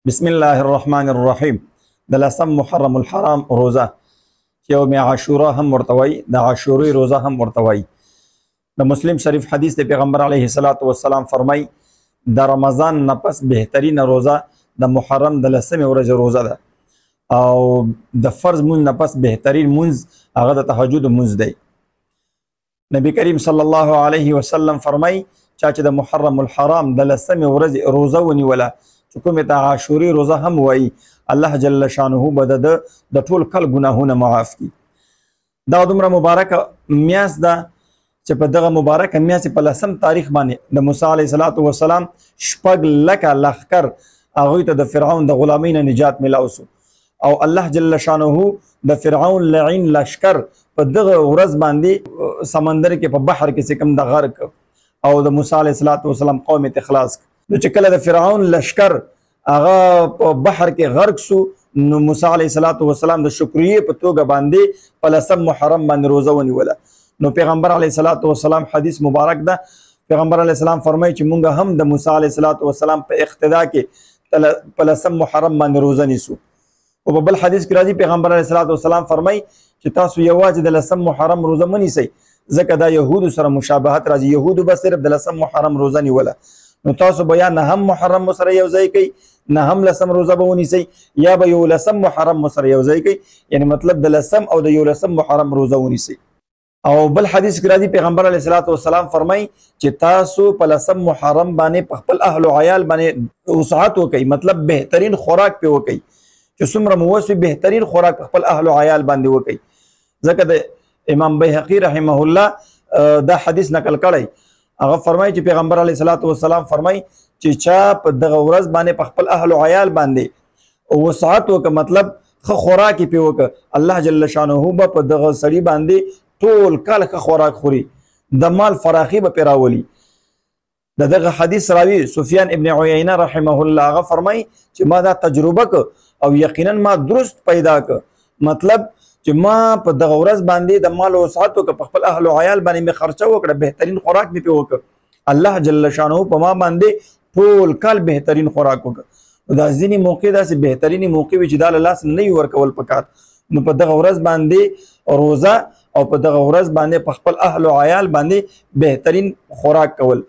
بسم الله الرحمن الرحیم د لسم محرم الحرام روزه یوم عاشورا هم ورته وایي د عاشورې روزه هم ورته وایي. د مسلم شریف حدیث د پیغمبر علیه الصلاۃ والسلام فرمای د رمضان نه پس بهترینه روزه د محرم د لسمې ورځې روزه ده او د فرض مونځ نه پس بهترین مونځ هغه د تهجد مونځ دی. نبی کریم صلی الله علیه وسلم فرمای چې د محرم الحرام د لسمې ورځې روزه ونیوله چې کومې ته عاشورې روزه هم وایي الله جل شانه به د ټول کال ګناهونه معاف کړي. دا دومره مبارکه میاشت ده چې په دغه مبارکه میاشت په لسم تاریخ باندې د موسی علیه السلام شپږ لکه لښکر هغوی ته د فرعون د غلامۍ نه نجات میلاو سو او الله جل شانه د فرعون لعین لشکر په دغه ورځ باندې سمندر کې په بحر کې کوم د غرق او د موسی علیه السلام قوم ته خلاص نو چې کله د فرعون لشکر هغه په بحر کې غرق سو نو موسی علیه السلام د شکریې په توګه باندې په لسم محرم باندې روزه ونیوله. نو پیغمبر علیه السلام حدیث مبارک ده پیغمبر علیه السلام فرمایي چې مونږ هم د موسی علیه السلام په اقتدا کې په لسم محرم باندې روزه نیسو. او په بل حدیث کې راځي پیغمبر علیه السلام فرمایي چې تاسو یوازې د لسم محرم روزه مه نیسئ ځکه دا یهودو سره مشابهت راځي. یهودو به صرف د لسم محرم روزه نیوله نو تاسو به یا نه هم محرم سره یو ځای کوي نه هم لسم روزه به ونیسئ یا به یو لسم محرم سره یو ځای کوي یعنی مطلب د لسم او د یو لسم محرم روزه ونیسئ. او بل حدیث کې راځي پیغمبر علیه السلام فرمایي چې تاسو په لسم محرم باندې په خپل اهل او عیال باندې وسعت وکئ مطلب بهترین خوراک پې وکئ چې څومره مو وس وي بهترین خوراک په خپل اهل او عیال باندې وکئ. ځکه د امام بیهقي رحمه الله دا حدیث نقل کړی هغه فرمایي چې پیغمبر علیه السلام فرمایي چې چا په دغه ورځ باندې په خپل اهل او عیال باندې وسعت وکړه مطلب ښه خوراک یې پې وکړه الله جل شانه به په دغه سړي باندې ټول کال ښه خوراک خوري د مال فراخي به پې راولي. د دغه حدیث راوي سفیان ابن عیینه رحمه الله هغه فرمایي چې ما دا تجربه که او یقینا ما درست پیدا که مطلب چې ما په دغه ورځ باندې د مال وسعت وکړه په خپل اهل او عیال باندې مې خرچه وکړه بهترین خوراک مې پې وکړه الله جل شانه په ما باندې ټول کال بهترین خوراک وکړه. دا ځینې موقع داسې بهترینې موقع وي چې دا له لاس نه وي ورکول پکار نو په دغه ورځ باندې روزه او په دغه ورځ باندې په خپل اهل او عیال باندې بهترین خوراک کول